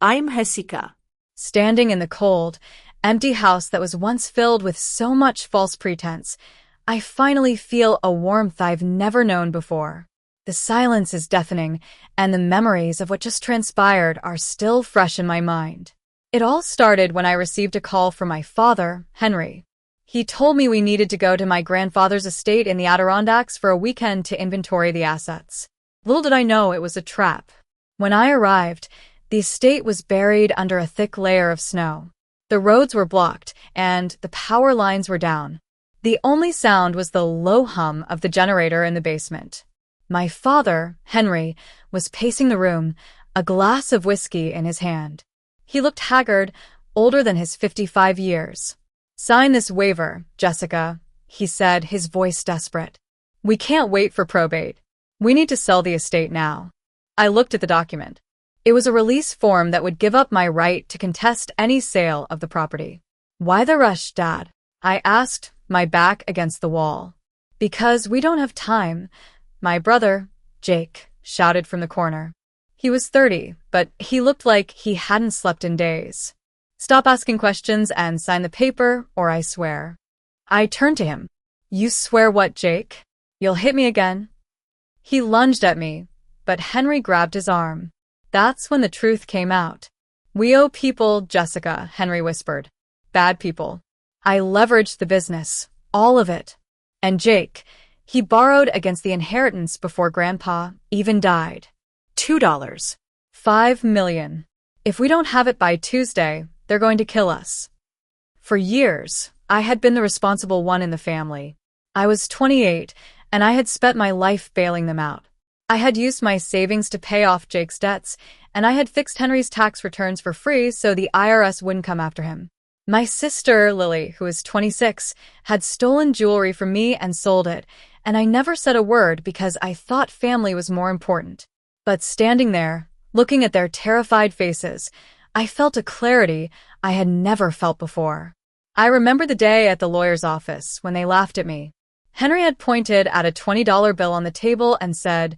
I'm Jessica. Standing in the cold, empty house that was once filled with so much false pretense, I finally feel a warmth I've never known before. The silence is deafening, and the memories of what just transpired are still fresh in my mind. It all started when I received a call from my father, Henry. He told me we needed to go to my grandfather's estate in the Adirondacks for a weekend to inventory the assets. Little did I know it was a trap. When I arrived, the estate was buried under a thick layer of snow. The roads were blocked, and the power lines were down. The only sound was the low hum of the generator in the basement. My father, Henry, was pacing the room, a glass of whiskey in his hand. He looked haggard, older than his 55 years. "Sign this waiver, Jessica," he said, his voice desperate. "We can't wait for probate. We need to sell the estate now." I looked at the document. It was a release form that would give up my right to contest any sale of the property. "Why the rush, Dad?" I asked, my back against the wall. "Because we don't have time," my brother, Jake, shouted from the corner. He was 30, but he looked like he hadn't slept in days. "Stop asking questions and sign the paper, or I swear." I turned to him. "You swear what, Jake? You'll hit me again?" He lunged at me, but Henry grabbed his arm. That's when the truth came out. "We owe people, Jessica," Henry whispered. "Bad people. I leveraged the business, all of it. And Jake, he borrowed against the inheritance before Grandpa even died. $2. $5 million. If we don't have it by Tuesday, they're going to kill us." For years, I had been the responsible one in the family. I was 28, and I had spent my life bailing them out. I had used my savings to pay off Jake's debts, and I had fixed Henry's tax returns for free so the IRS wouldn't come after him. My sister, Lily, who was 26, had stolen jewelry from me and sold it, and I never said a word because I thought family was more important. But standing there, looking at their terrified faces, I felt a clarity I had never felt before. I remember the day at the lawyer's office when they laughed at me. Henry had pointed at a $20 bill on the table and said,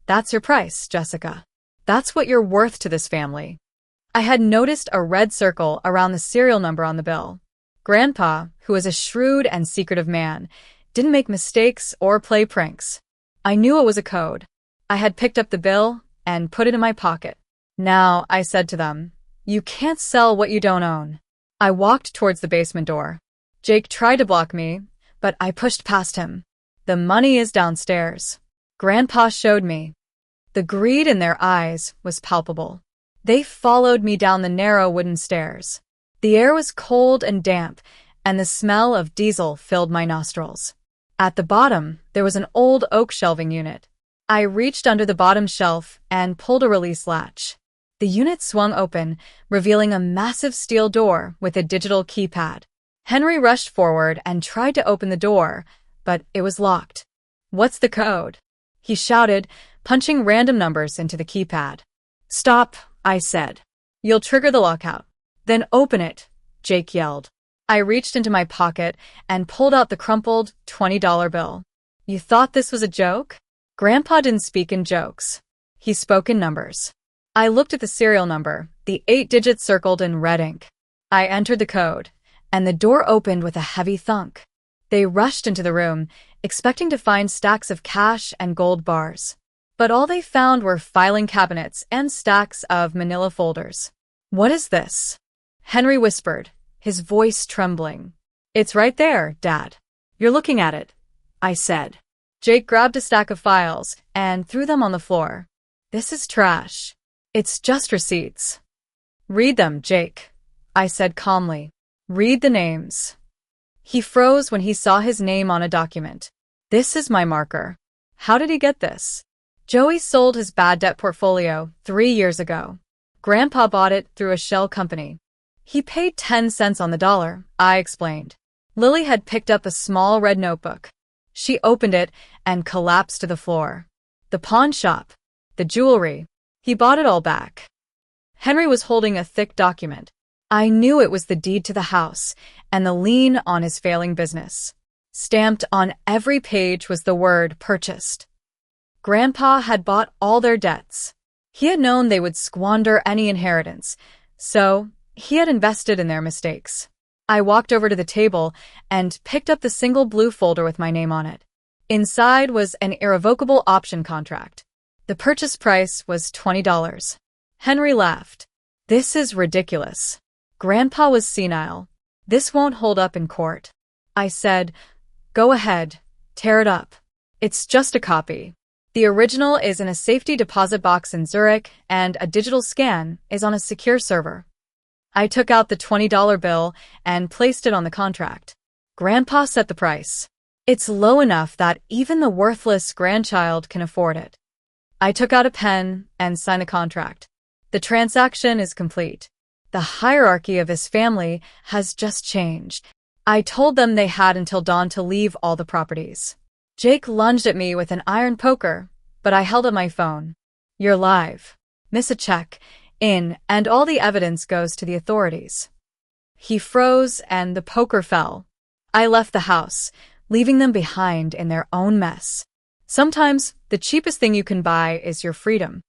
"That's your price, Jessica. That's what you're worth to this family." I had noticed a red circle around the serial number on the bill. Grandpa, who was a shrewd and secretive man, didn't make mistakes or play pranks. I knew it was a code. I had picked up the bill and put it in my pocket. "Now," I said to them, "you can't sell what you don't own." I walked towards the basement door. Jake tried to block me, but I pushed past him. "The money is downstairs." Grandpa showed me. The greed in their eyes was palpable. They followed me down the narrow wooden stairs. The air was cold and damp, and the smell of diesel filled my nostrils. At the bottom, there was an old oak shelving unit. I reached under the bottom shelf and pulled a release latch. The unit swung open, revealing a massive steel door with a digital keypad. Henry rushed forward and tried to open the door, but it was locked. "What's the code?" he shouted, punching random numbers into the keypad. "Stop," I said. "You'll trigger the lockout." "Then open it," Jake yelled. I reached into my pocket and pulled out the crumpled $20 bill. "You thought this was a joke?" Grandpa didn't speak in jokes. He spoke in numbers. I looked at the serial number, the 8 digits circled in red ink. I entered the code, and the door opened with a heavy thunk. They rushed into the room, expecting to find stacks of cash and gold bars. But all they found were filing cabinets and stacks of manila folders. "What is this?" Henry whispered, his voice trembling. "It's right there, Dad. You're looking at it," I said. Jake grabbed a stack of files and threw them on the floor. "This is trash. It's just receipts." "Read them, Jake," I said calmly. "Read the names." He froze when he saw his name on a document. "This is my marker." "How did he get this?" "Joey sold his bad debt portfolio 3 years ago. Grandpa bought it through a shell company. He paid 10 cents on the dollar," I explained. Lily had picked up a small red notebook. She opened it and collapsed to the floor. "The pawn shop. The jewelry. He bought it all back." Henry was holding a thick document. I knew it was the deed to the house and the lien on his failing business. Stamped on every page was the word "purchased." Grandpa had bought all their debts. He had known they would squander any inheritance, so he had invested in their mistakes. I walked over to the table and picked up the single blue folder with my name on it. Inside was an irrevocable option contract. The purchase price was $20. Henry laughed. This is ridiculous. Grandpa was senile. This won't hold up in court. I said, go ahead, tear it up. It's just a copy. The original is in a safety deposit box in Zurich, and a digital scan is on a secure server. I took out the $20 bill and placed it on the contract. Grandpa set the price. It's low enough that even the worthless grandchild can afford it. I took out a pen and signed the contract. The transaction is complete. The hierarchy of his family has just changed. I told them they had until dawn to leave all the properties. Jake lunged at me with an iron poker, but I held up my phone. You're live. Miss a check, in, and all the evidence goes to the authorities. He froze and the poker fell. I left the house, leaving them behind in their own mess. Sometimes, the cheapest thing you can buy is your freedom.